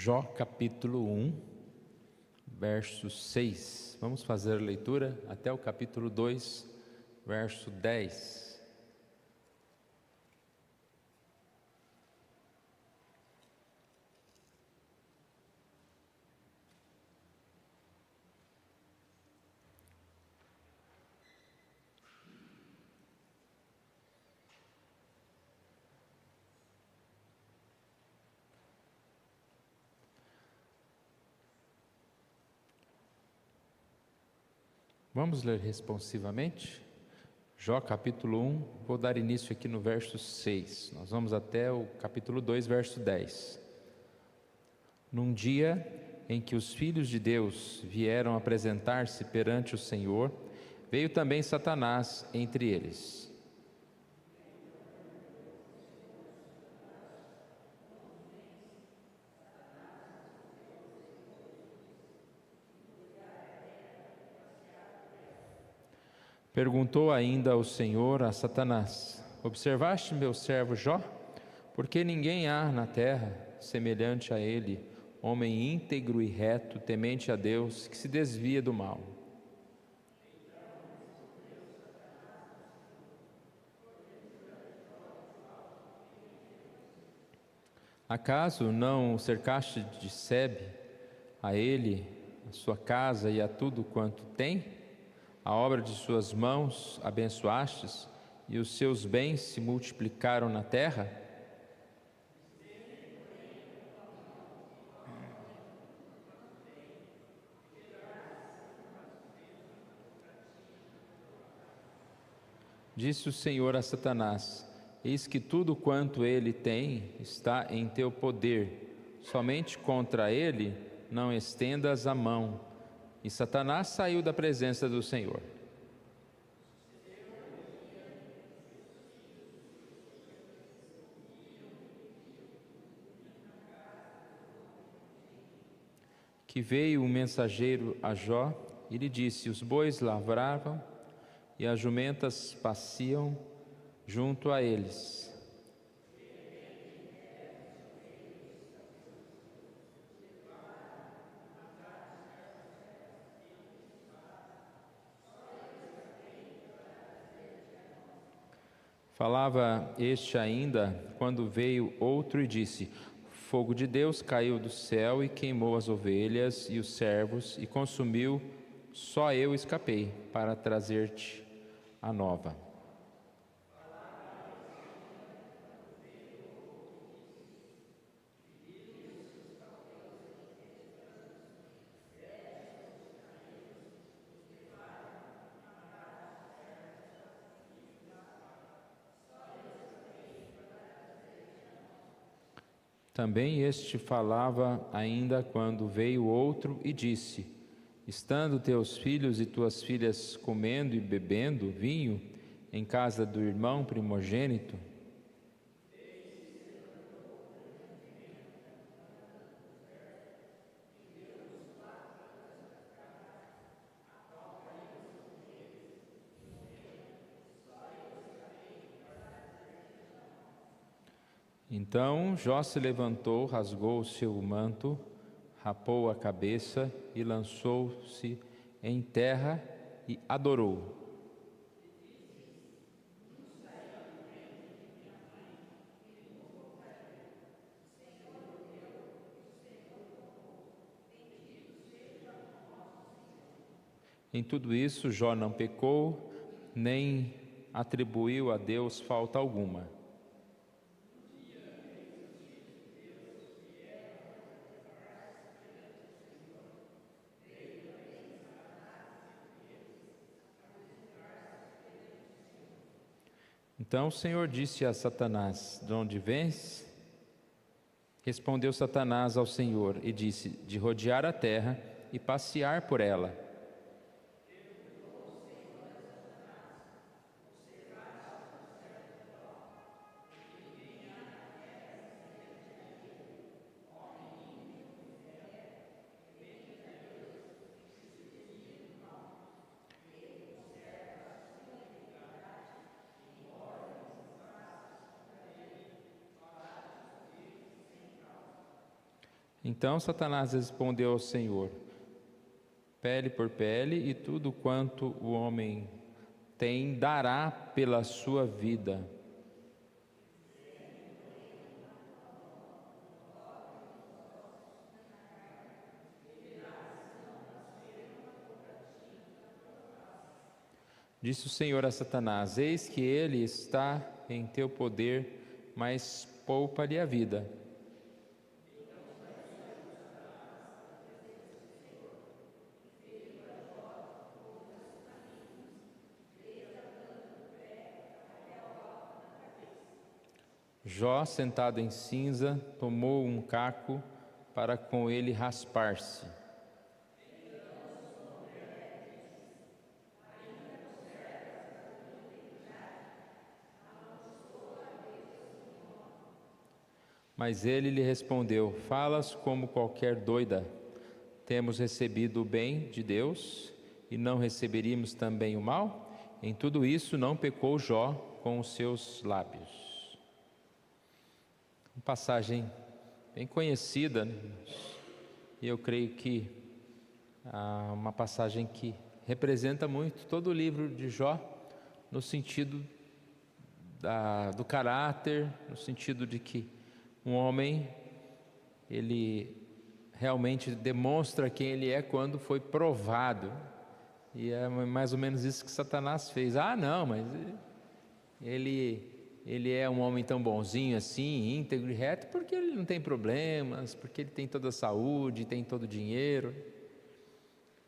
Jó capítulo 1, verso 6. Vamos fazer a leitura até o capítulo 2, verso 10. Vamos ler responsivamente? Jó capítulo 1, vou dar início aqui no verso 6. Nós vamos até o capítulo 2, verso 10. Num dia em que os filhos de Deus vieram apresentar-se perante o Senhor, veio também Satanás entre eles. Perguntou ainda o Senhor a Satanás: observaste meu servo Jó? Porque ninguém há na terra semelhante a ele, homem íntegro e reto, temente a Deus, que se desvia do mal. Acaso não o cercaste de sebe, a ele, a sua casa e a tudo quanto tem? A obra de suas mãos abençoastes, e os seus bens se multiplicaram na terra? Disse o Senhor a Satanás: eis que tudo quanto ele tem está em teu poder, somente contra ele não estendas a mão. E Satanás saiu da presença do Senhor. Que veio um mensageiro a Jó e lhe disse: os bois lavravam e as jumentas pasciam junto a eles. Falava este ainda, quando veio outro e disse: fogo de Deus caiu do céu e queimou as ovelhas e os servos e consumiu, só eu escapei para trazer-te a nova. Também este falava ainda quando veio outro e disse: estando teus filhos e tuas filhas comendo e bebendo vinho em casa do irmão primogênito, então Jó se levantou, rasgou o seu manto, rapou a cabeça e lançou-se em terra e adorou. Em tudo isso, Jó não pecou, nem atribuiu a Deus falta alguma. Então o Senhor disse a Satanás: de onde vens? Respondeu Satanás ao Senhor e disse: de rodear a terra e passear por ela. Então Satanás respondeu ao Senhor: pele por pele, e tudo quanto o homem tem dará pela sua vida. Disse o Senhor a Satanás: eis que ele está em teu poder, mas poupa-lhe a vida. Jó, sentado em cinza, tomou um caco para com ele raspar-se. Mas ele lhe respondeu: falas como qualquer doida. Temos recebido o bem de Deus e não receberíamos também o mal? Em tudo isso não pecou Jó com os seus lábios. Uma passagem bem conhecida, né? E eu creio que uma passagem que representa muito todo o livro de Jó, no sentido do caráter, no sentido de que um homem, ele realmente demonstra quem ele é quando foi provado. E é mais ou menos isso que Satanás fez. Não, mas ele é um homem tão bonzinho assim, íntegro e reto, porque ele não tem problemas, porque ele tem toda a saúde, tem todo o dinheiro.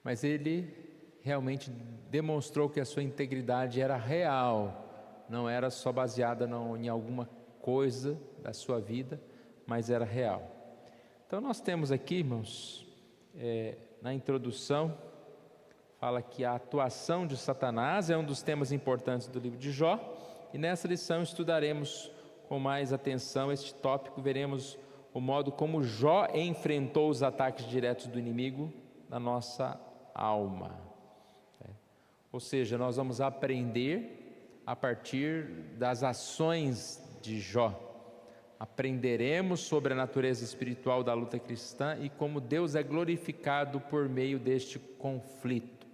Mas ele realmente demonstrou que a sua integridade era real, não era só baseada em alguma coisa da sua vida, mas era real. Então nós temos aqui, irmãos, na introdução, fala que a atuação de Satanás é um dos temas importantes do livro de Jó, e nessa lição estudaremos com mais atenção este tópico, veremos o modo como Jó enfrentou os ataques diretos do inimigo na nossa alma. Ou seja, nós vamos aprender a partir das ações de Jó. Aprenderemos sobre a natureza espiritual da luta cristã e como Deus é glorificado por meio deste conflito.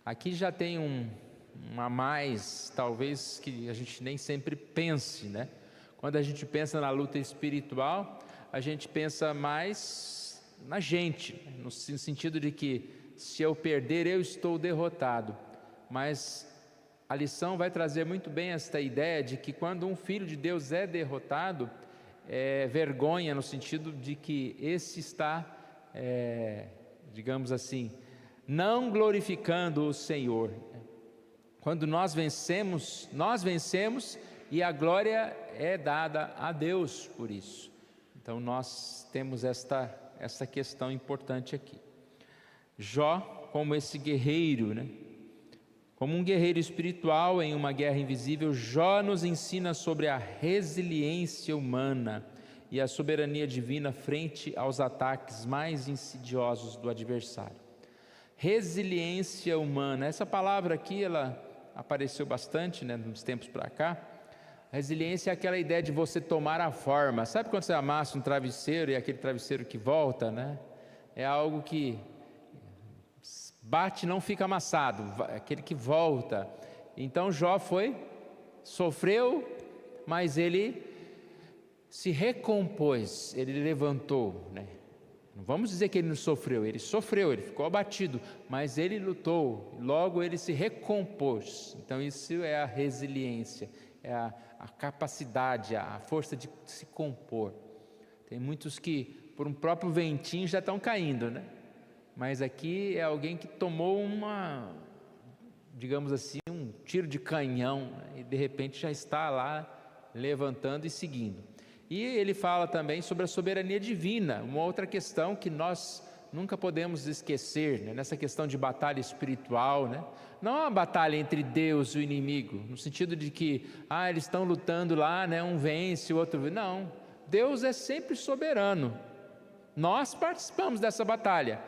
Aqui já tem uma mais, talvez que a gente nem sempre pense, né? Quando a gente pensa na luta espiritual, a gente pensa mais na gente, no sentido de que se eu perder, eu estou derrotado. Mas a lição vai trazer muito bem esta ideia de que quando um filho de Deus é derrotado, é vergonha no sentido de que esse está, digamos assim, não glorificando o Senhor. Quando nós vencemos e a glória é dada a Deus por isso. Então nós temos essa questão importante aqui. Jó, como esse guerreiro, né? Como um guerreiro espiritual em uma guerra invisível, Jó nos ensina sobre a resiliência humana e a soberania divina frente aos ataques mais insidiosos do adversário. Resiliência humana, essa palavra aqui, ela apareceu bastante, né, nos tempos para cá. Resiliência é aquela ideia de você tomar a forma. Sabe quando você amassa um travesseiro e aquele travesseiro que volta, né? É algo que bate, não fica amassado, aquele que volta. Então Jó sofreu, mas ele se recompôs, ele levantou, né? Não vamos dizer que ele não sofreu, ele ficou abatido, mas ele lutou, logo ele se recompôs. Então isso é a resiliência, é a capacidade, a força de se compor. Tem muitos que por um próprio ventinho já estão caindo, né? Mas aqui é alguém que tomou digamos assim, um tiro de canhão, né? E de repente já está lá levantando e seguindo. E ele fala também sobre a soberania divina, uma outra questão que nós nunca podemos esquecer, né? Nessa questão de batalha espiritual, né? Não é uma batalha entre Deus e o inimigo, no sentido de que, eles estão lutando lá, né? Um vence, o outro... Não, Deus é sempre soberano. Nós participamos dessa batalha.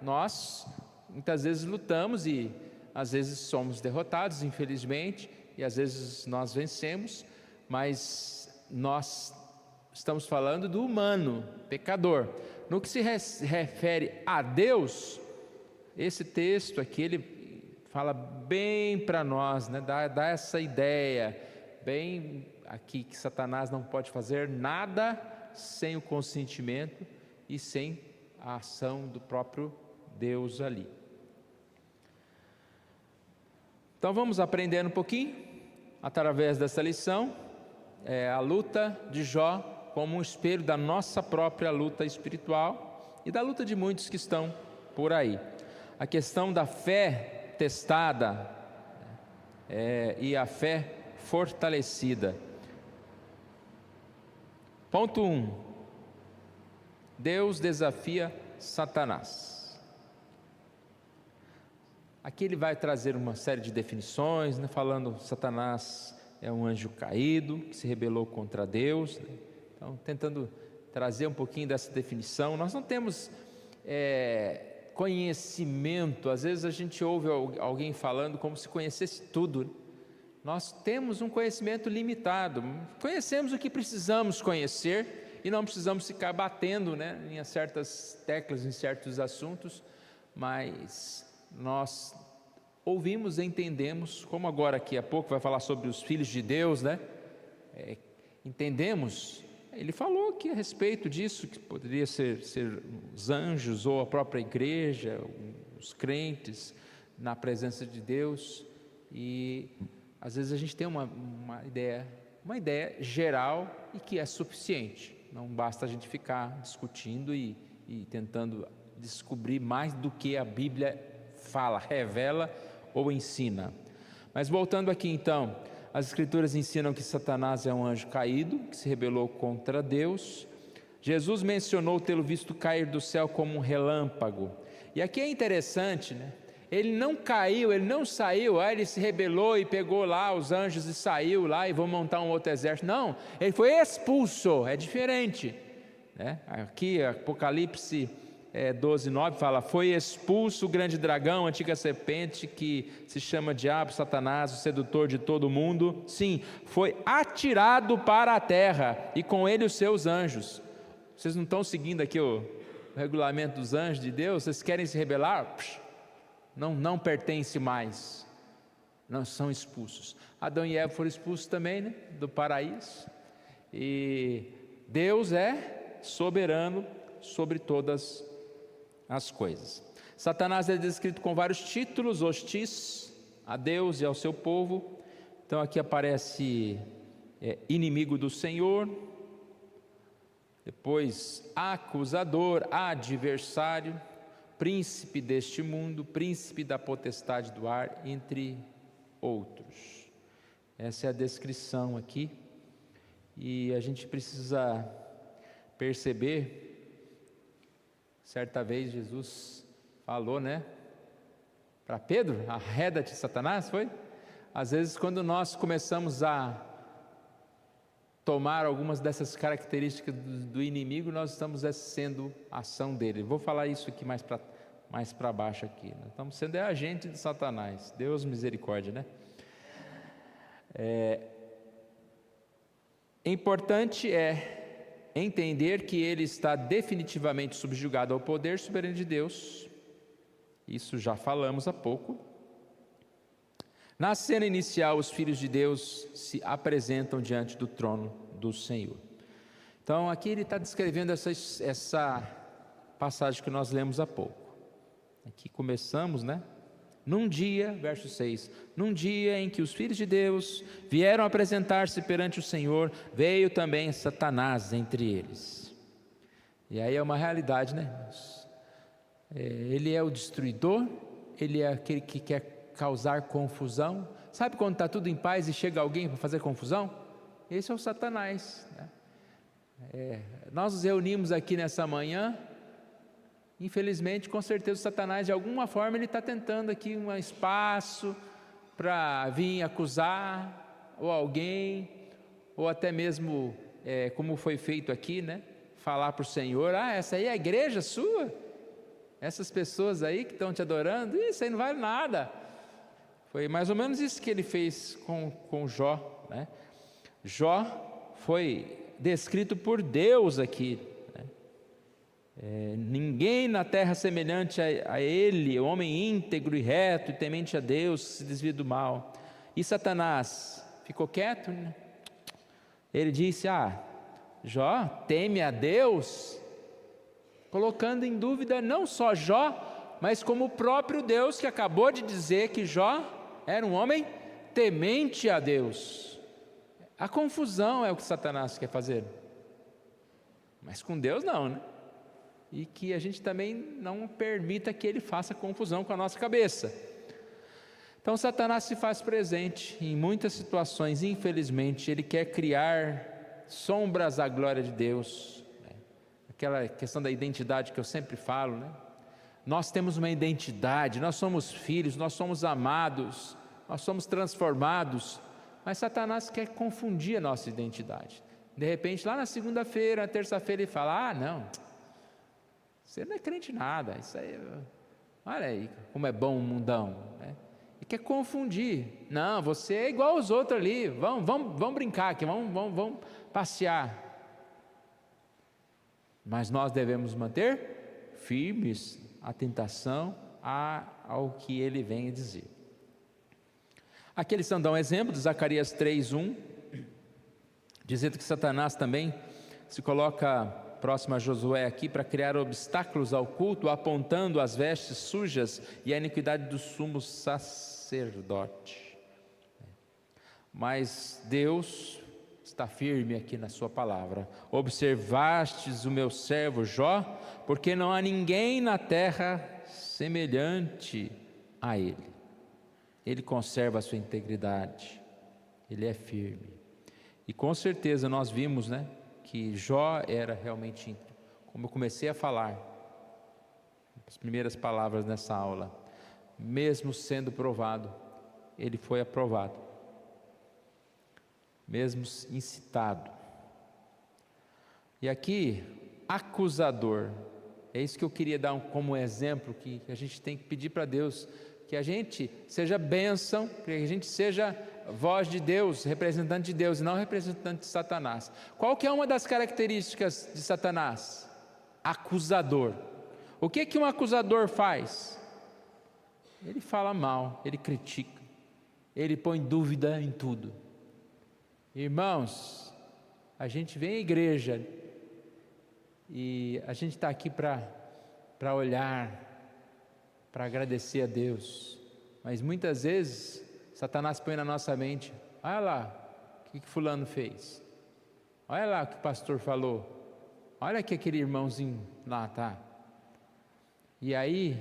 Nós, muitas vezes, lutamos e, às vezes, somos derrotados, infelizmente, e às vezes nós vencemos, mas nós estamos falando do humano, pecador. no que se refere a Deus, esse texto aqui, ele fala bem para nós, né? dá essa ideia, bem aqui, que Satanás não pode fazer nada sem o consentimento e sem a ação do próprio Deus ali. Então vamos aprender um pouquinho, através dessa lição, a luta de Jó como um espelho da nossa própria luta espiritual e da luta de muitos que estão por aí. A questão da fé testada e a fé fortalecida. Ponto 1. Deus desafia Satanás. Aqui ele vai trazer uma série de definições, né, falando que Satanás é um anjo caído, que se rebelou contra Deus, né? Então, tentando trazer um pouquinho dessa definição. Nós não temos conhecimento, às vezes a gente ouve alguém falando como se conhecesse tudo. Nós temos um conhecimento limitado, conhecemos o que precisamos conhecer e não precisamos ficar batendo, né, em certas teclas, em certos assuntos, mas nós ouvimos e entendemos, como agora aqui a pouco vai falar sobre os filhos de Deus, né? Entendemos, ele falou aqui a respeito disso, que poderia ser os anjos ou a própria igreja, os crentes na presença de Deus, e às vezes a gente tem uma ideia geral e que é suficiente, não basta a gente ficar discutindo e tentando descobrir mais do que a Bíblia fala, revela ou ensina. Mas voltando aqui então, as Escrituras ensinam que Satanás é um anjo caído, que se rebelou contra Deus. Jesus mencionou tê-lo visto cair do céu como um relâmpago. E aqui é interessante, né? Ele não caiu, ele não saiu, ele se rebelou e pegou lá os anjos e saiu lá e vão montar um outro exército. Não, ele foi expulso, é diferente, né? Aqui Apocalipse 12:9 fala: foi expulso o grande dragão, a antiga serpente, que se chama Diabo, Satanás, o sedutor de todo mundo. Sim, foi atirado para a terra, e com ele os seus anjos. Vocês não estão seguindo aqui o regulamento dos anjos de Deus? Vocês querem se rebelar? Não pertence mais, não, são expulsos. Adão e Eva foram expulsos também, né, do paraíso, e Deus é soberano sobre todas as coisas. Satanás é descrito com vários títulos hostis a Deus e ao seu povo. Então aqui aparece inimigo do Senhor, depois acusador, adversário, príncipe deste mundo, príncipe da potestade do ar, entre outros. Essa é a descrição aqui, e a gente precisa perceber. Certa vez Jesus falou, né, para Pedro: arreda-te, Satanás, foi? Às vezes quando nós começamos a tomar algumas dessas características do inimigo, nós estamos sendo a ação dele. Vou falar isso aqui mais para baixo aqui. Nós estamos sendo agente de Satanás. Deus misericórdia, né? Importante entender que ele está definitivamente subjugado ao poder soberano de Deus. Isso já falamos há pouco. Na cena inicial, os filhos de Deus se apresentam diante do trono do Senhor. Então aqui ele está descrevendo essa passagem que nós lemos há pouco. Aqui começamos, né? Num dia, verso 6, num dia em que os filhos de Deus vieram apresentar-se perante o Senhor, veio também Satanás entre eles. E aí é uma realidade, né, irmãos? Ele é o destruidor, ele é aquele que quer causar confusão. Sabe quando está tudo em paz e chega alguém para fazer confusão? Esse é o Satanás, né? Nós nos reunimos aqui nessa manhã. Infelizmente, com certeza, Satanás, de alguma forma, ele está tentando aqui um espaço para vir acusar ou alguém, ou até mesmo, como foi feito aqui, né? Falar para o Senhor: essa aí é a igreja sua? Essas pessoas aí que estão te adorando, isso aí não vale nada. Foi mais ou menos isso que ele fez com Jó, né? Jó foi descrito por Deus aqui, né? Ninguém na terra semelhante a ele, homem íntegro e reto e temente a Deus, se desvia do mal. E Satanás ficou quieto, né? Ele disse: Jó teme a Deus, colocando em dúvida não só Jó, mas como o próprio Deus, que acabou de dizer que Jó era um homem temente a Deus. A confusão é o que Satanás quer fazer, mas com Deus não, né? E que a gente também não permita que ele faça confusão com a nossa cabeça. Então Satanás se faz presente em muitas situações, infelizmente. Ele quer criar sombras à glória de Deus, né? Aquela questão da identidade que eu sempre falo, né? Nós temos uma identidade, nós somos filhos, nós somos amados, nós somos transformados, mas Satanás quer confundir a nossa identidade. De repente, lá na segunda-feira, na terça-feira, ele fala: não, você não é crente em nada, isso aí, olha aí como é bom o mundão, né? E quer confundir. Não, você é igual aos outros ali, vamos brincar aqui, vamos passear. Mas nós devemos manter firmes a tentação ao que ele vem dizer. Aqui eles estão dando um exemplo de Zacarias 3:1, dizendo que Satanás também se coloca próximo a Josué aqui para criar obstáculos ao culto, apontando as vestes sujas e a iniquidade do sumo sacerdote. Mas Deus está firme aqui na sua palavra: observastes o meu servo Jó, porque não há ninguém na terra semelhante a ele. Ele conserva a sua integridade, ele é firme. E com certeza nós vimos, né, que Jó era realmente íntegro. Como eu comecei a falar, as primeiras palavras nessa aula, mesmo sendo provado, ele foi aprovado, mesmo incitado. E aqui, acusador, é isso que eu queria dar como exemplo, que a gente tem que pedir para Deus, que a gente seja bênção, que a gente seja voz de Deus, representante de Deus, e não representante de Satanás. Qual que é uma das características de Satanás? Acusador. O que um acusador faz? Ele fala mal, ele critica, ele põe dúvida em tudo. Irmãos, a gente vem à igreja e a gente está aqui para olhar, para agradecer a Deus, mas muitas vezes Satanás põe na nossa mente: olha lá o que fulano fez, olha lá o que o pastor falou, olha que aquele irmãozinho lá está. E aí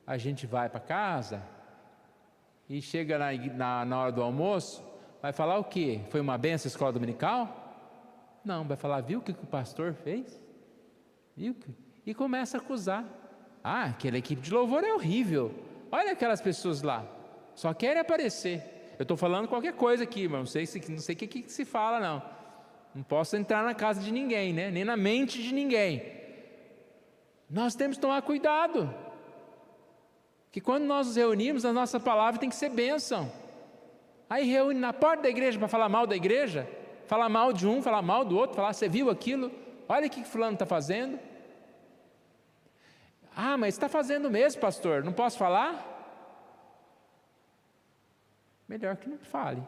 a gente vai para casa e chega na hora do almoço, vai falar o quê? Foi uma benção a escola dominical? Não, vai falar: viu o que o pastor fez? Viu? E começa a acusar: aquela equipe de louvor é horrível, olha aquelas pessoas lá, só querem aparecer. Eu estou falando qualquer coisa aqui, mas não sei o que se fala, não posso entrar na casa de ninguém, né? Nem na mente de ninguém. Nós temos que tomar cuidado, que quando nós nos reunimos, a nossa palavra tem que ser bênção. Aí reúne na porta da igreja para falar mal da igreja, falar mal de um, falar mal do outro, falar: você viu aquilo? Olha o que fulano está fazendo. Mas está fazendo mesmo, pastor, não posso falar? Melhor que não fale,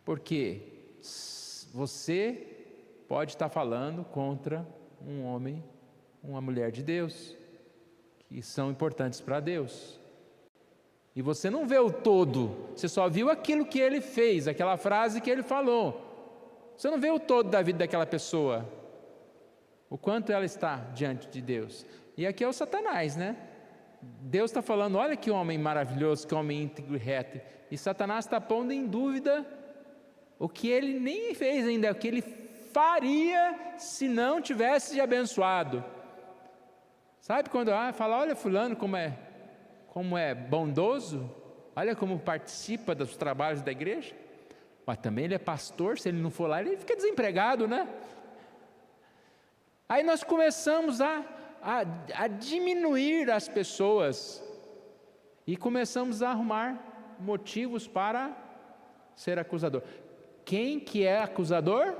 porque você pode estar falando contra um homem, uma mulher de Deus, que são importantes para Deus, e você não vê o todo, você só viu aquilo que ele fez, aquela frase que ele falou, você não vê o todo da vida daquela pessoa, o quanto ela está diante de Deus. E aqui é o Satanás, né? Deus está falando: olha que homem maravilhoso, que homem íntegro e reto, e Satanás está pondo em dúvida o que ele nem fez ainda, o que ele faria se não tivesse te abençoado. Sabe quando fala: olha fulano como é bondoso, olha como participa dos trabalhos da igreja, mas também ele é pastor, se ele não for lá ele fica desempregado, né? Aí nós começamos a diminuir as pessoas e começamos a arrumar motivos para ser acusador. Quem que é acusador?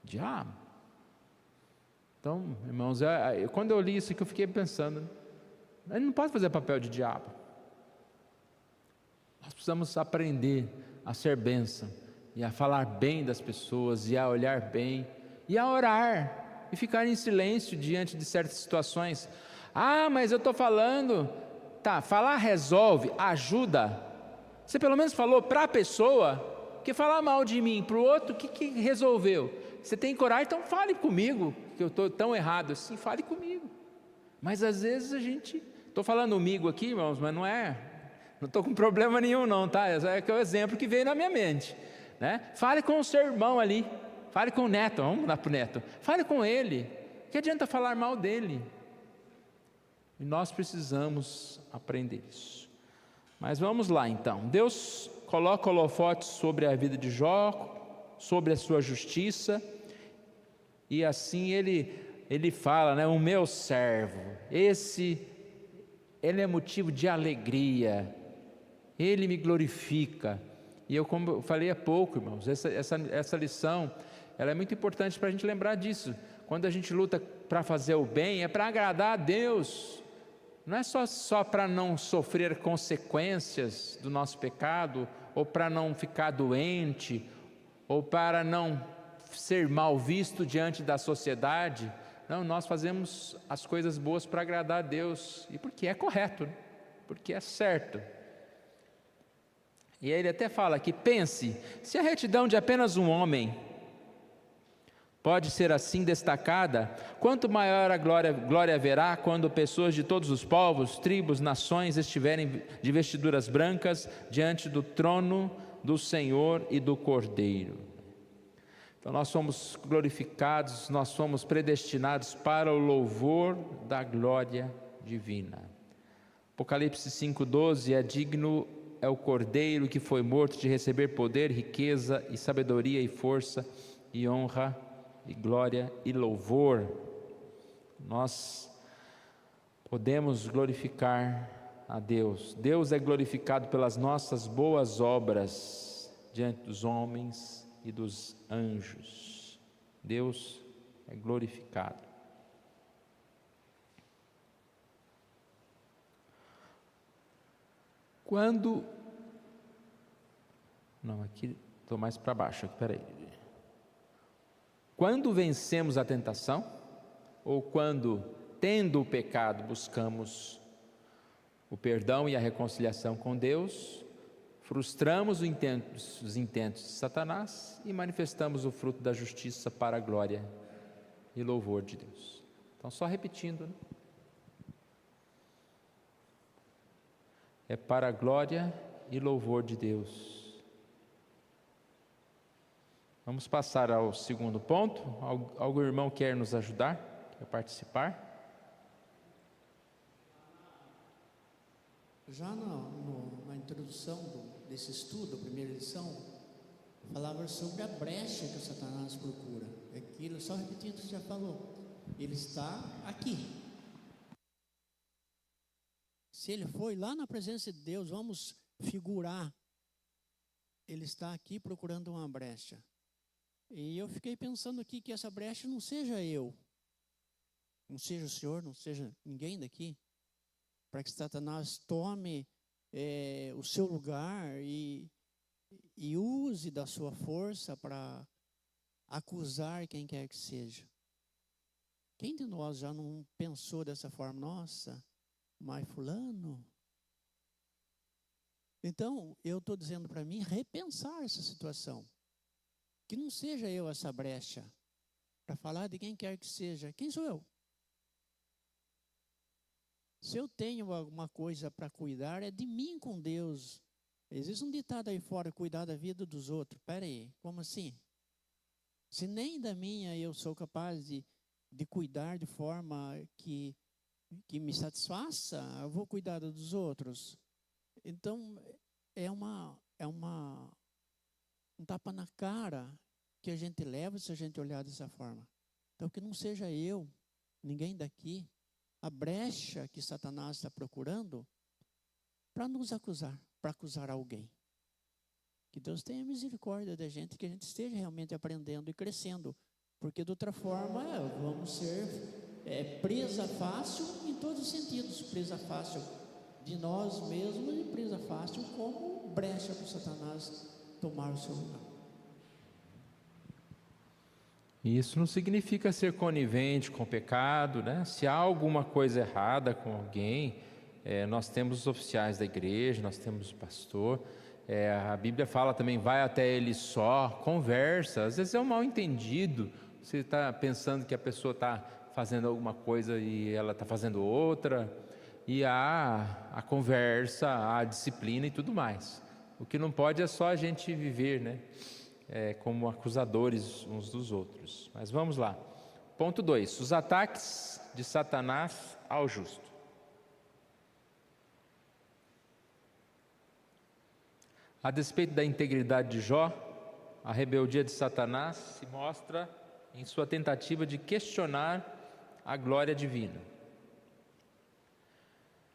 Diabo. Então, irmãos, quando eu li isso aqui, eu fiquei pensando, a gente não pode fazer papel de diabo. Nós precisamos aprender a ser bênção, e a falar bem das pessoas, e a olhar bem, e a orar, e ficar em silêncio diante de certas situações. Ah, mas eu estou falando. Tá, falar resolve, ajuda. Você pelo menos falou para a pessoa, porque falar mal de mim para o outro, o que resolveu? Você tem coragem, então fale comigo, que eu estou tão errado assim, fale comigo. Mas às vezes a gente, estou falando comigo aqui, irmãos, mas não estou com problema nenhum não, tá? É o exemplo que veio na minha mente, né? Fale com o seu irmão ali, fale com o neto, vamos mudar para o neto, fale com ele, que adianta falar mal dele? E nós precisamos aprender isso. Mas vamos lá então. Deus coloca holofotes sobre a vida de Jó, sobre a sua justiça, e assim ele fala, né? O meu servo, ele é motivo de alegria, ele me glorifica. E eu, como eu falei há pouco, irmãos, essa lição, ela é muito importante para a gente lembrar disso. Quando a gente luta para fazer o bem, é para agradar a Deus. Não é só para não sofrer consequências do nosso pecado, ou para não ficar doente, ou para não ser mal visto diante da sociedade. Não, nós fazemos as coisas boas para agradar a Deus, e porque é correto, porque é certo. E aí ele até fala aqui, pense, se a retidão de apenas um homem pode ser assim destacada, quanto maior a glória haverá quando pessoas de todos os povos, tribos, nações estiverem de vestiduras brancas diante do trono do Senhor e do Cordeiro. Então nós somos glorificados, nós somos predestinados para o louvor da glória divina. Apocalipse 5,12, digno é o Cordeiro que foi morto de receber poder, riqueza e sabedoria e força e honra e glória e louvor. Nós podemos glorificar a Deus. Deus é glorificado pelas nossas boas obras diante dos homens e dos anjos. Deus é glorificado. Aqui estou mais para baixo, espera aí. Quando vencemos a tentação, ou quando, tendo o pecado, buscamos o perdão e a reconciliação com Deus, frustramos os intentos de Satanás e manifestamos o fruto da justiça para a glória e louvor de Deus. Então, só repetindo, né? É para a glória e louvor de Deus. Vamos passar ao segundo ponto. Algum irmão quer nos ajudar? Quer participar? Já na introdução desse estudo, a primeira lição, falava sobre a brecha que o Satanás procura. Aquilo, só repetindo o que você já falou, ele está aqui. Se ele foi lá na presença de Deus, vamos figurar, ele está aqui procurando uma brecha. E eu fiquei pensando aqui que essa brecha não seja eu, não seja o senhor, não seja ninguém daqui, para que Satanás tome o seu lugar e use da sua força para acusar quem quer que seja. Quem de nós já não pensou dessa forma? Nossa, mas fulano. Então, eu estou dizendo para mim repensar essa situação. Que não seja eu essa brecha para falar de quem quer que seja. Quem sou eu? Se eu tenho alguma coisa para cuidar, é de mim com Deus. Existe um ditado aí fora, cuidar da vida dos outros. Espera aí, como assim? Se nem da minha eu sou capaz de cuidar de forma que me satisfaça, eu vou cuidar dos outros. Então, é um tapa na cara que a gente leva se a gente olhar dessa forma. Então, que não seja eu, ninguém daqui, a brecha que Satanás está procurando para nos acusar, para acusar alguém. Que Deus tenha misericórdia da gente, que a gente esteja realmente aprendendo e crescendo Porque de outra forma vamos ser presa fácil em todos os sentidos, presa fácil de nós mesmos e presa fácil como brecha para Satanás tomar o seu lugar. Isso não significa ser conivente com o pecado, né? Se há alguma coisa errada com alguém, nós temos os oficiais da igreja, nós temos o pastor, a Bíblia fala também, vai até ele só, conversa, às vezes é um mal entendido, você está pensando que a pessoa está fazendo alguma coisa e ela está fazendo outra, e há a conversa, a disciplina e tudo mais. O que não pode é só a gente viver, né? Como acusadores uns dos outros. Mas vamos lá. Ponto 2. Os ataques de Satanás ao justo. A despeito da integridade de Jó, a rebeldia de Satanás se mostra em sua tentativa de questionar a glória divina.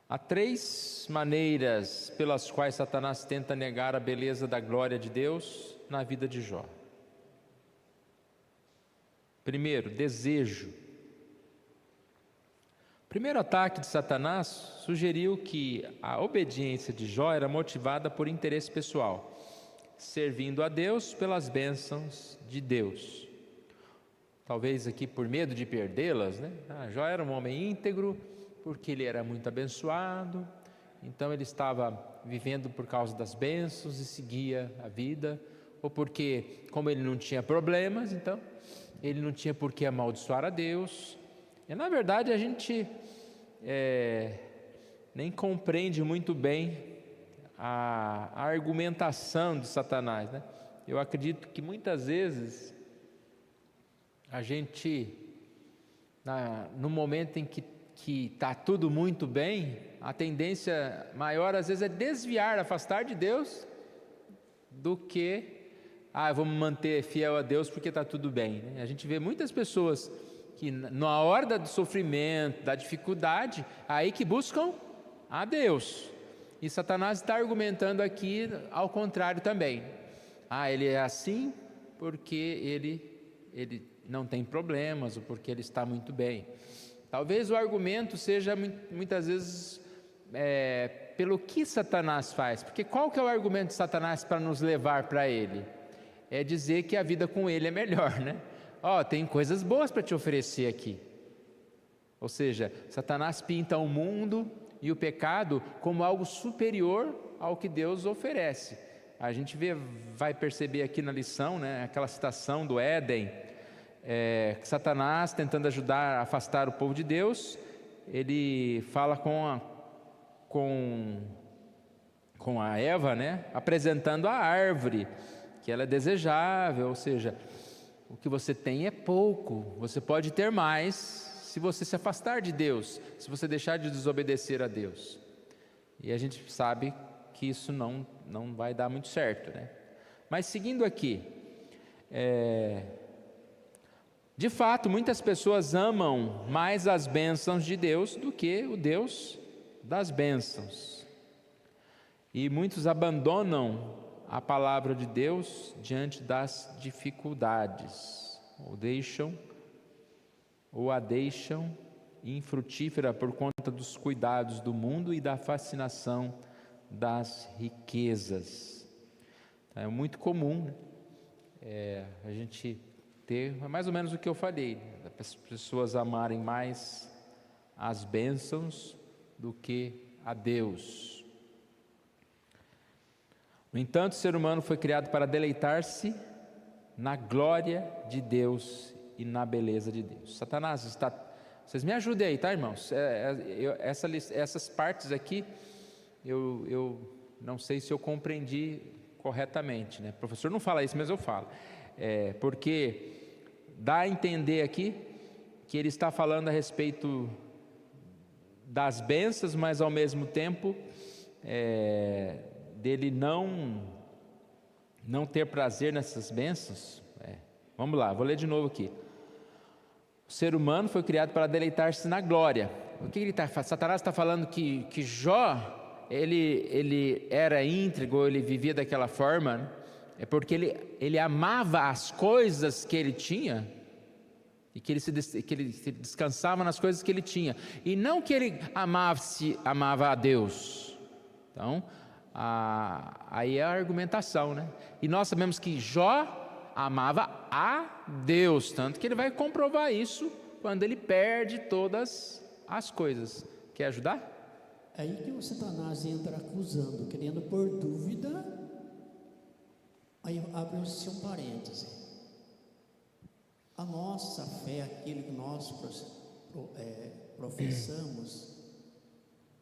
Há 3 maneiras pelas quais Satanás tenta negar a beleza da glória de Deus na vida de Jó. Primeiro, desejo. O primeiro ataque de Satanás sugeriu que a obediência de Jó era motivada por interesse pessoal, servindo a Deus pelas bênçãos de Deus. Talvez aqui por medo de perdê-las, né? Jó era um homem íntegro, porque ele era muito abençoado, então ele estava vivendo por causa das bênçãos e seguia a vida, ou porque, como ele não tinha problemas, então ele não tinha por que amaldiçoar a Deus. E na verdade a gente nem compreende muito bem a argumentação de Satanás, né? Eu acredito que muitas vezes a gente, no momento em que está tudo muito bem, a tendência maior às vezes é desviar, afastar de Deus, do que vamos manter fiel a Deus porque está tudo bem, né? A gente vê muitas pessoas que na hora do sofrimento, da dificuldade, aí que buscam a Deus, e Satanás está argumentando aqui ao contrário também. Ele é assim porque ele não tem problemas, ou porque ele está muito bem. Talvez o argumento seja muitas vezes pelo que Satanás faz, porque qual que é o argumento de Satanás para nos levar para ele? É dizer que a vida com ele é melhor, né? Tem coisas boas para te oferecer aqui. Ou seja, Satanás pinta o mundo e o pecado como algo superior ao que Deus oferece. A gente vai perceber aqui na lição, né, aquela citação do Éden, Satanás tentando ajudar a afastar o povo de Deus, ele fala com a Eva, né, apresentando a árvore, que ela é desejável, ou seja, o que você tem é pouco, você pode ter mais se você se afastar de Deus, se você deixar de desobedecer a Deus. E a gente sabe que isso não vai dar muito certo, né? Mas seguindo aqui, de fato, muitas pessoas amam mais as bênçãos de Deus do que o Deus das bênçãos. E muitos abandonam a palavra de Deus diante das dificuldades, ou a deixam infrutífera por conta dos cuidados do mundo e da fascinação das riquezas. Então, é muito comum, né? A gente ter mais ou menos o que eu falei, as pessoas amarem mais as bênçãos do que a Deus. No entanto, o ser humano foi criado para deleitar-se na glória de Deus e na beleza de Deus. Satanás está... Vocês me ajudem aí, tá, irmãos? Essas partes aqui, eu não sei se eu compreendi corretamente, né? O professor não fala isso, mas eu falo. Porque dá a entender aqui que ele está falando a respeito das bênçãos, mas ao mesmo tempo dele não ter prazer nessas bênçãos. Vamos lá, vou ler de novo aqui. O ser humano foi criado para deleitar-se na glória. O que ele está falando? Satanás está falando que Jó, ele era íntegro, ele vivia daquela forma, né? É porque ele amava as coisas que ele tinha. e que ele se descansava nas coisas que ele tinha, e não que ele amava a Deus. Então, aí é a argumentação, né? E nós sabemos que Jó amava a Deus, tanto que ele vai comprovar isso quando ele perde todas as coisas. Quer ajudar? É aí que o Satanás entra acusando, querendo pôr dúvida. Aí abre-se um parêntese. A nossa fé, aquilo que nós professamos,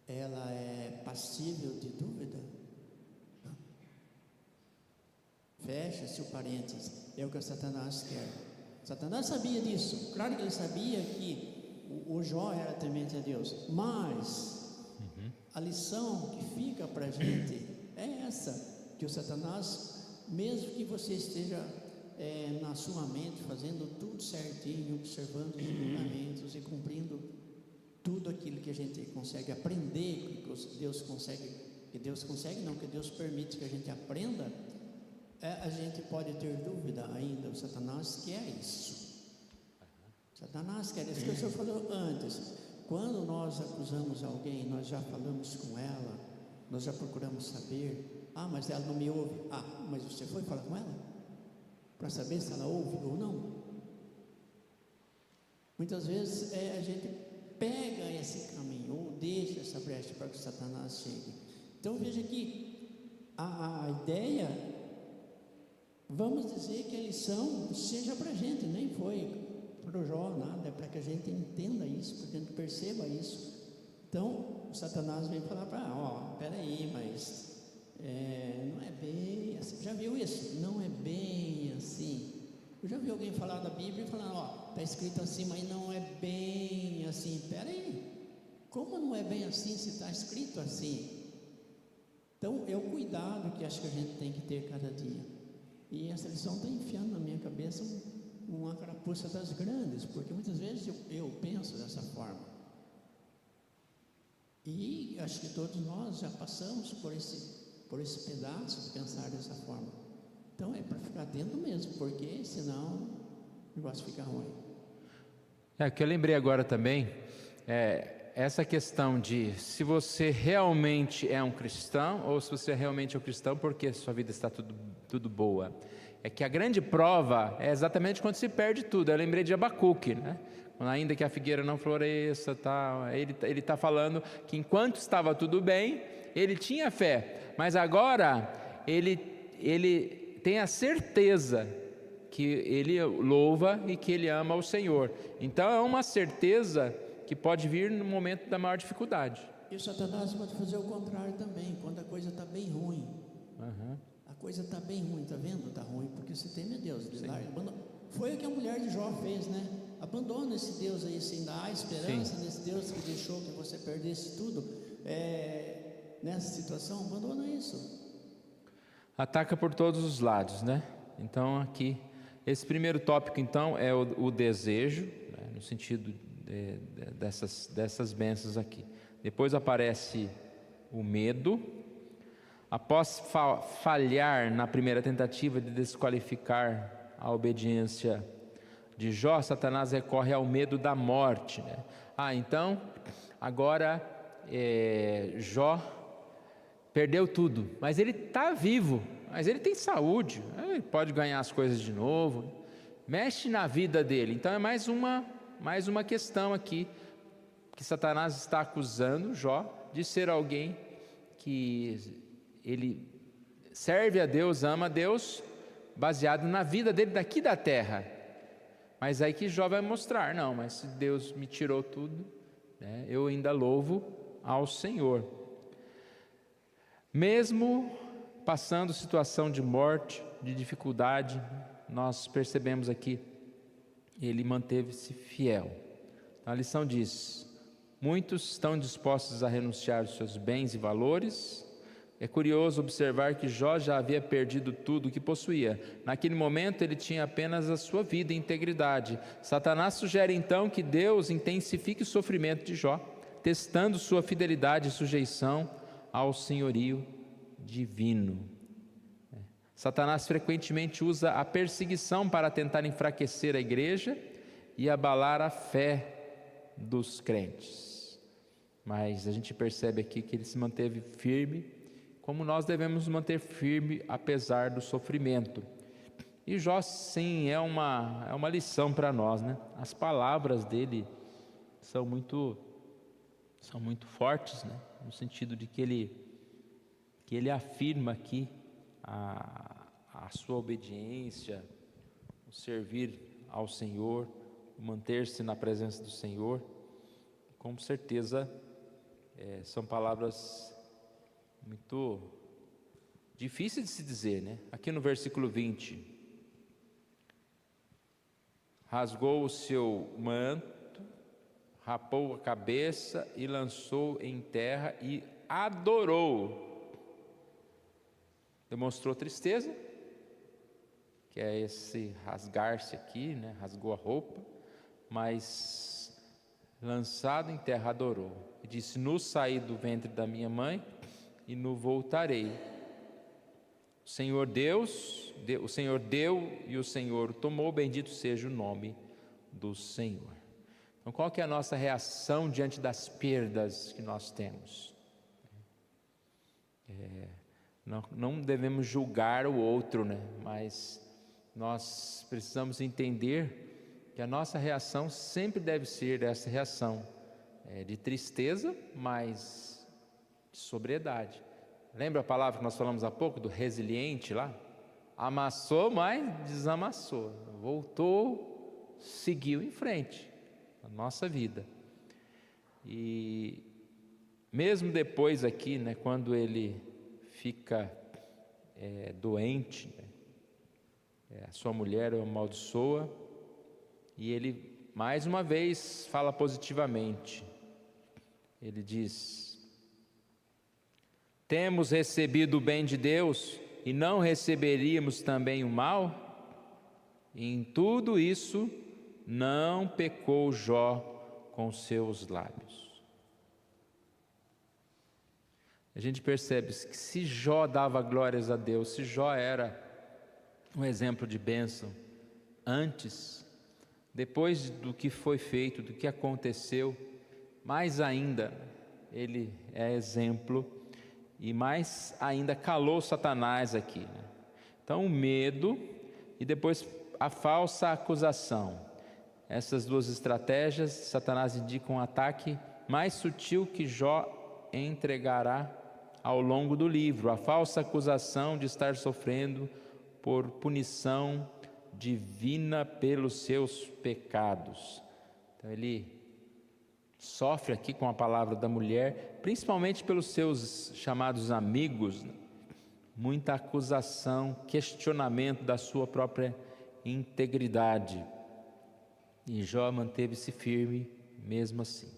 ela é passível de dúvida? Fecha-se o parêntese. É o que o Satanás quer. Satanás sabia disso. Claro que ele sabia que o Jó era temente a Deus, mas a lição que fica para a gente é essa, que o Satanás, mesmo que você esteja na sua mente fazendo tudo certinho, observando os mandamentos e cumprindo tudo aquilo que a gente consegue aprender, que Deus permite que a gente aprenda, a gente pode ter dúvida ainda. O Satanás quer isso. Satanás quer isso que o senhor falou antes. Quando nós acusamos alguém, nós já falamos com ela, nós já procuramos saber. Mas ela não me ouve. Mas você foi falar com ela? Para saber se ela ouve ou não? Muitas vezes a gente pega esse caminho, ou deixa essa brecha para que o Satanás chegue. Então veja que a ideia, vamos dizer que a lição seja para a gente, nem foi para o Jó, nada, é para que a gente entenda isso, para que a gente perceba isso. Então, o Satanás vem falar para, peraí, mas não é bem assim. Já viu isso? Não é bem assim. Eu já vi alguém falar da Bíblia e falar, está escrito assim, mas não é bem assim. Peraí, como não é bem assim se está escrito assim? Então, é o cuidado que acho que a gente tem que ter cada dia. E essa lição está enfiando na minha cabeça uma carapuça das grandes, porque muitas vezes eu penso dessa forma. E acho que todos nós já passamos por esse pedaço de pensar dessa forma. Então é para ficar atento mesmo, porque senão o negócio fica ruim. O que eu lembrei agora também essa questão de se você realmente é um cristão, ou se você realmente é um cristão porque sua vida está tudo boa. É que a grande prova é exatamente quando se perde tudo. Eu lembrei de Abacuque, né? Ainda que a figueira não floresça, ele está falando que enquanto estava tudo bem, ele tinha fé, mas agora ele tem a certeza que ele louva e que ele ama o Senhor. Então é uma certeza que pode vir no momento da maior dificuldade. E o Satanás pode fazer o contrário também, quando a coisa está bem ruim. A coisa está bem ruim, está vendo? Está ruim porque você teme a Deus. Foi o que a mulher de Jó fez, né? Abandona esse Deus aí, sem dar esperança nesse Deus que deixou que você perdesse tudo. Nessa situação, abandona isso. Ataca por todos os lados, né? Então aqui, esse primeiro tópico então é o desejo, né? No sentido dessas bênçãos aqui. Depois aparece o medo. Após falhar na primeira tentativa de desqualificar a obediência de Jó, Satanás recorre ao medo da morte, né? Então agora Jó perdeu tudo, mas ele está vivo, mas ele tem saúde, ele pode ganhar as coisas de novo, mexe na vida dele. Então é mais uma questão aqui, que Satanás está acusando Jó de ser alguém que ele serve a Deus, ama a Deus, baseado na vida dele daqui da terra. Mas aí que Jó vai mostrar, não, mas se Deus me tirou tudo, né, eu ainda louvo ao Senhor. Mesmo passando situação de morte, de dificuldade, nós percebemos aqui, ele manteve-se fiel. Então, a lição diz: muitos estão dispostos a renunciar aos seus bens e valores. É curioso observar que Jó já havia perdido tudo o que possuía. Naquele momento ele tinha apenas a sua vida e integridade. Satanás sugere então que Deus intensifique o sofrimento de Jó, testando sua fidelidade e sujeição ao senhorio divino. Satanás frequentemente usa a perseguição para tentar enfraquecer a igreja e abalar a fé dos crentes. Mas a gente percebe aqui que ele se manteve firme, como nós devemos manter firme apesar do sofrimento. E Jó, sim, é uma lição para nós, né? As palavras dele são muito fortes, né? No sentido de que ele afirma aqui a sua obediência, o servir ao Senhor, o manter-se na presença do Senhor. Com certeza são palavras muito difíceis de se dizer, né? Aqui no versículo 20: rasgou o seu manto, rapou a cabeça e lançou em terra e adorou. Demonstrou tristeza, que é esse rasgar-se aqui, né? Rasgou a roupa, mas lançado em terra adorou. E disse: no saí do ventre da minha mãe e no voltarei. O Senhor deu e o Senhor tomou, bendito seja o nome do Senhor. Então, qual que é a nossa reação diante das perdas que nós temos? Não devemos julgar o outro, né? Mas nós precisamos entender que a nossa reação sempre deve ser essa reação de tristeza, mas de sobriedade. Lembra a palavra que nós falamos há pouco, do resiliente lá? Amassou, mas desamassou. Voltou, seguiu em frente na nossa vida. E mesmo depois aqui, né, quando ele fica doente, né, a sua mulher o amaldiçoa, e ele mais uma vez fala positivamente. Ele diz: temos recebido o bem de Deus e não receberíamos também o mal? E em tudo isso não pecou Jó com seus lábios. A gente percebe que se Jó dava glórias a Deus, se Jó era um exemplo de bênção antes, depois do que foi feito, do que aconteceu, mais ainda ele é exemplo. E mais ainda calou Satanás aqui, né? Então o medo e depois a falsa acusação. Essas duas estratégias, Satanás indica um ataque mais sutil que Jó entregará ao longo do livro. A falsa acusação de estar sofrendo por punição divina pelos seus pecados. Então ele sofre aqui com a palavra da mulher, principalmente pelos seus chamados amigos, né? Muita acusação, questionamento da sua própria integridade. E Jó manteve-se firme mesmo assim.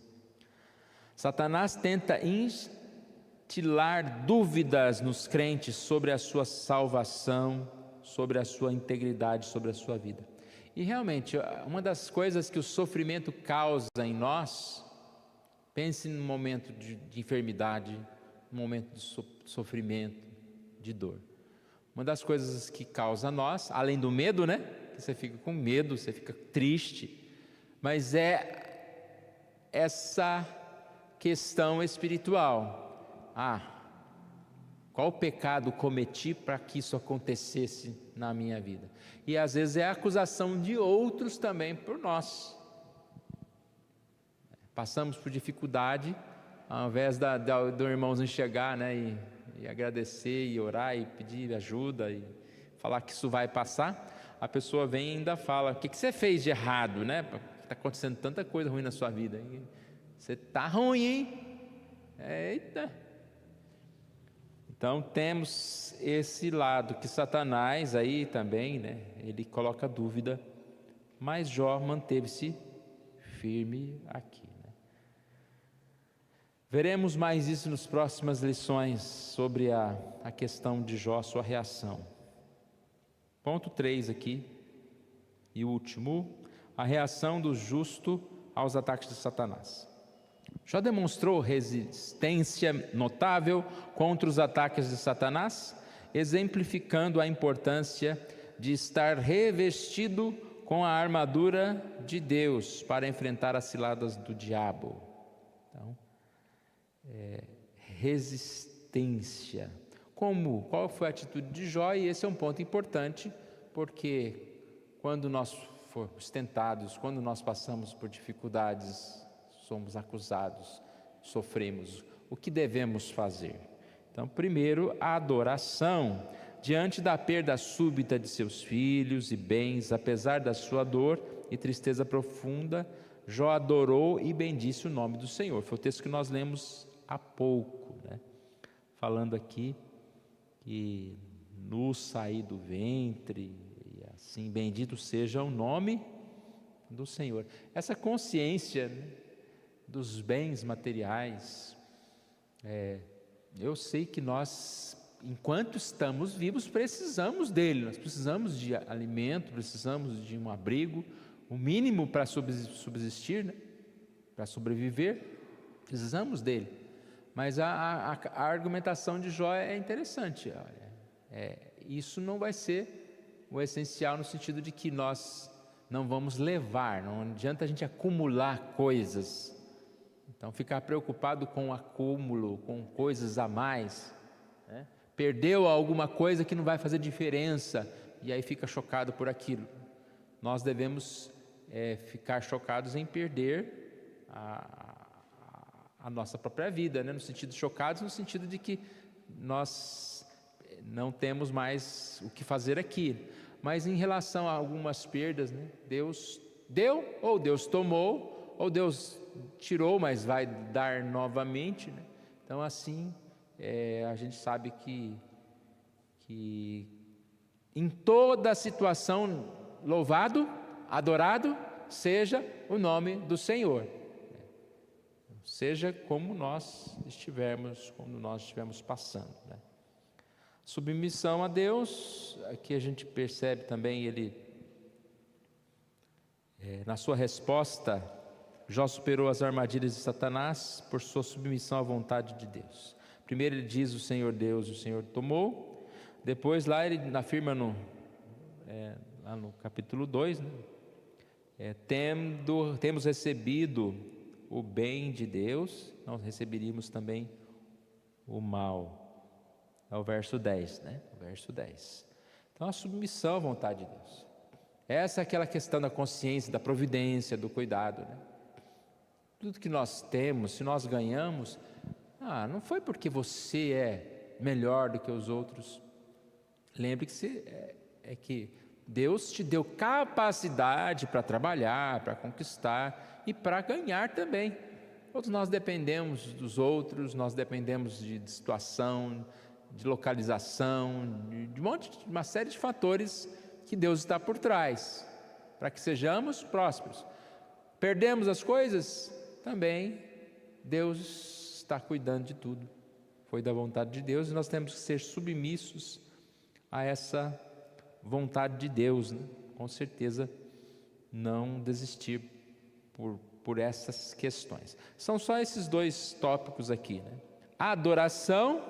Satanás tenta instilar dúvidas nos crentes sobre a sua salvação, sobre a sua integridade, sobre a sua vida. E realmente, uma das coisas que o sofrimento causa em nós, pense num momento de enfermidade, num momento de sofrimento, de dor. Uma das coisas que causa a nós, além do medo, né? Que você fica com medo, você fica triste, mas é essa questão espiritual. Qual pecado cometi para que isso acontecesse na minha vida? E às vezes é a acusação de outros também por nós. Passamos por dificuldade, ao invés do irmãozinho chegar, né, e agradecer, e orar, e pedir ajuda, e falar que isso vai passar, a pessoa vem e ainda fala: o que você fez de errado, né? Está acontecendo tanta coisa ruim na sua vida. Você está ruim, hein? Eita! Então temos esse lado que Satanás aí também, né, ele coloca dúvida, mas Jó manteve-se firme aqui. Veremos mais isso nas próximas lições sobre a questão de Jó, sua reação. Ponto 3 aqui, e último, a reação do justo aos ataques de Satanás. Jó demonstrou resistência notável contra os ataques de Satanás, exemplificando a importância de estar revestido com a armadura de Deus para enfrentar as ciladas do diabo. Então, resistência. Qual foi a atitude de Jó? E esse é um ponto importante, porque quando nós formos tentados, quando nós passamos por dificuldades, somos acusados, sofremos, o que devemos fazer? Então, primeiro, a adoração. Diante da perda súbita de seus filhos e bens, apesar da sua dor e tristeza profunda, Jó adorou e bendisse o nome do Senhor. Foi o texto que nós lemos há pouco, né? Falando aqui que no sair do ventre, e assim, bendito seja o nome do Senhor. Essa consciência, né, dos bens materiais, eu sei que nós, enquanto estamos vivos, precisamos dele. Nós precisamos de alimento, precisamos de um abrigo, o mínimo para subsistir, né? Para sobreviver, precisamos dele. Mas a argumentação de Jó é interessante. Isso não vai ser o essencial, no sentido de que nós não vamos levar, não adianta a gente acumular coisas. Então, ficar preocupado com o acúmulo, com coisas a mais, né? Perdeu alguma coisa que não vai fazer diferença, e aí fica chocado por aquilo. Nós devemos ficar chocados em perder a nossa própria vida, né? No sentido chocados, no sentido de que nós não temos mais o que fazer aqui. Mas em relação a algumas perdas, né? Deus deu, ou Deus tomou, ou Deus tirou, mas vai dar novamente, né? Então, assim, a gente sabe que em toda situação, louvado, adorado seja o nome do Senhor. Seja como nós estivermos, quando nós estivermos passando, né? Submissão a Deus, aqui a gente percebe também ele, na sua resposta, Jó superou as armadilhas de Satanás por sua submissão à vontade de Deus. Primeiro ele diz: o Senhor Deus, o Senhor tomou. Depois lá ele afirma lá no capítulo 2, né? Temos recebido o bem de Deus, nós receberíamos também o mal. É o verso 10, né? O verso 10. Então, a submissão à vontade de Deus. Essa é aquela questão da consciência, da providência, do cuidado, né? Tudo que nós temos, se nós ganhamos, não foi porque você é melhor do que os outros. Lembre que Deus te deu capacidade para trabalhar, para conquistar e para ganhar também. Todos nós dependemos dos outros, nós dependemos de situação, de localização, de uma série de fatores que Deus está por trás, para que sejamos prósperos. Perdemos as coisas, também Deus está cuidando de tudo. Foi da vontade de Deus e nós temos que ser submissos a essa vontade de Deus, né? Com certeza não desistir por essas questões. São só esses dois tópicos aqui, né? Adoração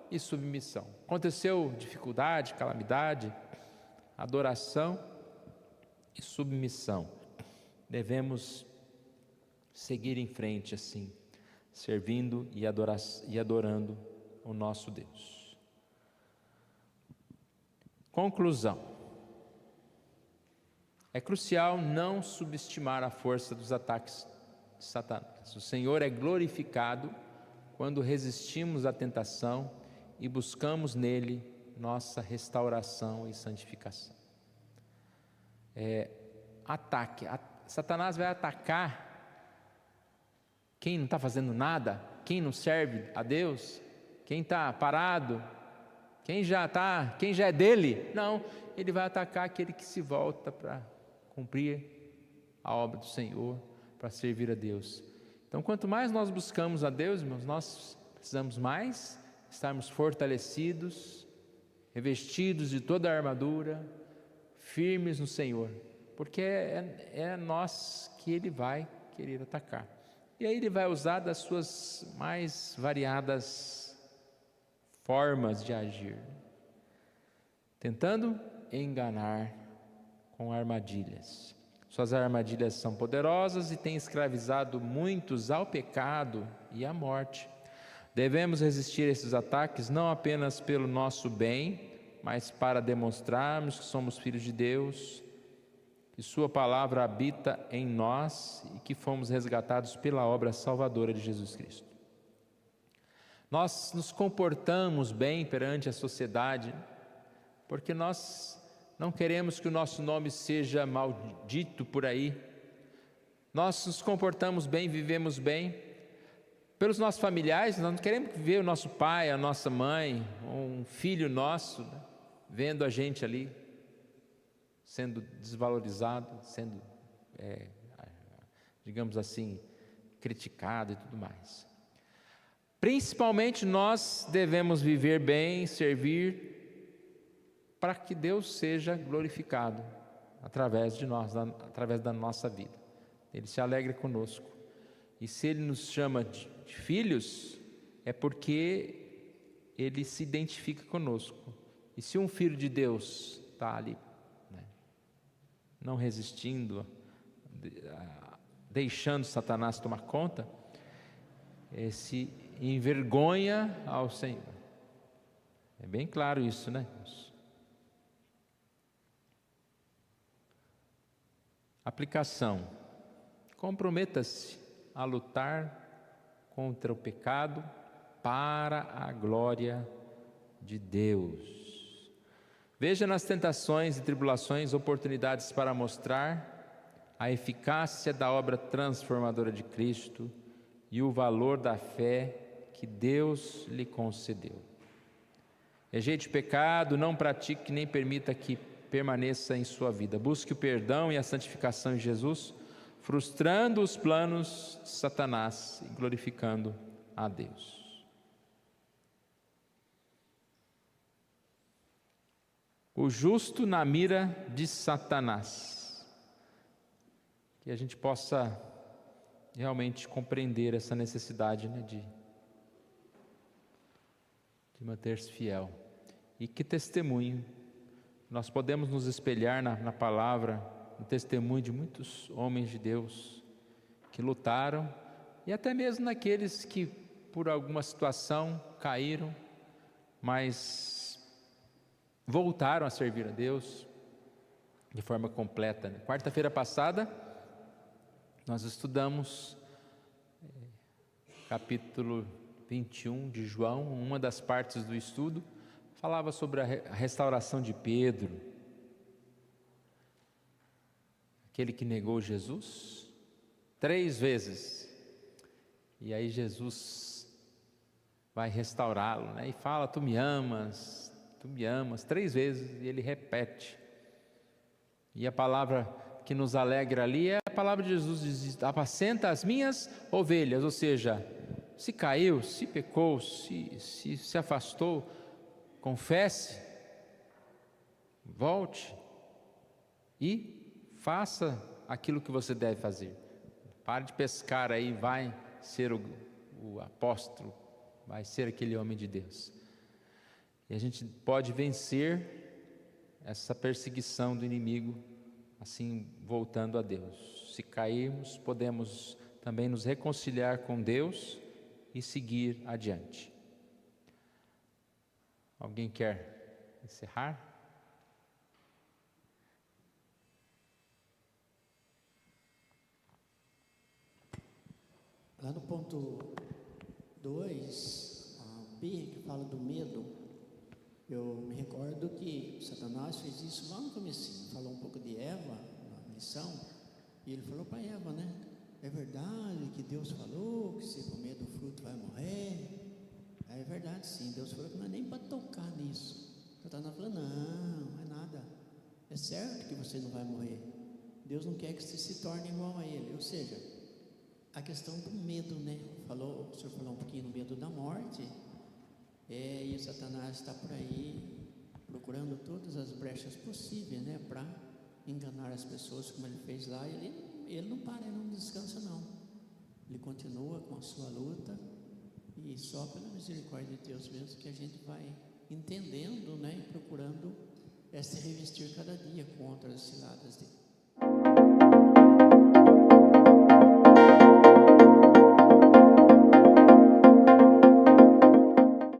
e submissão. Aconteceu dificuldade, calamidade, adoração e submissão. Devemos seguir em frente assim, servindo e adorando o nosso Deus. Conclusão. É crucial não subestimar a força dos ataques de Satanás. O Senhor é glorificado quando resistimos à tentação e buscamos nele nossa restauração e santificação. Satanás vai atacar quem não está fazendo nada, quem não serve a Deus, quem está parado, quem já é dele. Não, ele vai atacar aquele que se volta para cumprir a obra do Senhor, para servir a Deus. Então, quanto mais nós buscamos a Deus, irmãos, nós precisamos mais estarmos fortalecidos, revestidos de toda a armadura, firmes no Senhor, porque é nós que Ele vai querer atacar. E aí Ele vai usar das suas mais variadas formas de agir, tentando enganar, com armadilhas. Suas armadilhas são poderosas e têm escravizado muitos ao pecado e à morte. Devemos resistir a esses ataques não apenas pelo nosso bem, mas para demonstrarmos que somos filhos de Deus, que Sua palavra habita em nós e que fomos resgatados pela obra salvadora de Jesus Cristo. Nós nos comportamos bem perante a sociedade, porque nós não queremos que o nosso nome seja maldito por aí. Nós nos comportamos bem, vivemos bem pelos nossos familiares. Nós não queremos ver o nosso pai, a nossa mãe, um filho nosso, né, vendo a gente ali sendo desvalorizado, sendo, digamos assim, criticado e tudo mais. Principalmente nós devemos viver bem, servir, para que Deus seja glorificado através de nós, através da nossa vida. Ele se alegra conosco. E se Ele nos chama de filhos, é porque Ele se identifica conosco. E se um filho de Deus está ali, né, não resistindo, deixando Satanás tomar conta, se envergonha ao Senhor. É bem claro isso, né? Aplicação: comprometa-se a lutar contra o pecado para a glória de Deus. Veja nas tentações e tribulações oportunidades para mostrar a eficácia da obra transformadora de Cristo e o valor da fé que Deus lhe concedeu. Rejeite o pecado, não pratique nem permita que permaneça em sua vida. Busque o perdão e a santificação em Jesus, frustrando os planos de Satanás e glorificando a Deus. O justo na mira de Satanás. Que a gente possa realmente compreender essa necessidade, né, de manter-se fiel. E que testemunho nós podemos nos espelhar na palavra, no testemunho de muitos homens de Deus que lutaram, e até mesmo naqueles que por alguma situação caíram, mas voltaram a servir a Deus de forma completa. Quarta-feira passada nós estudamos capítulo 21 de João. Uma das partes do estudo falava sobre a restauração de Pedro, aquele que negou Jesus 3 vezes, e aí Jesus vai restaurá-lo, né? E fala: tu me amas 3 vezes, e ele repete. E a palavra que nos alegra ali é a palavra de Jesus: diz: apacenta as minhas ovelhas. Ou seja, se caiu, se pecou, se afastou, confesse, volte e faça aquilo que você deve fazer. Pare de pescar aí, vai ser o apóstolo, vai ser aquele homem de Deus. E a gente pode vencer essa perseguição do inimigo, assim, voltando a Deus. Se cairmos, podemos também nos reconciliar com Deus e seguir adiante. Alguém quer encerrar? Lá no ponto 2, a B, que fala do medo, eu me recordo que Satanás fez isso lá no comecinho, falou um pouco de Eva, na lição, e ele falou para Eva, né? É verdade que Deus falou que se comer do fruto vai morrer? É verdade, sim. Deus falou que não é nem para tocar nisso. Satanás falou: não é nada. É certo que você não vai morrer. Deus não quer que você se torne igual a Ele. Ou seja, a questão do medo, né? O senhor falou um pouquinho do medo da morte. E o Satanás está por aí procurando todas as brechas possíveis, né? Para enganar as pessoas, como ele fez lá. Ele não para, ele não descansa, não. Ele continua com a sua luta. E só pela misericórdia de Deus mesmo que a gente vai entendendo, né, e procurando é se revestir cada dia contra as ciladas dele.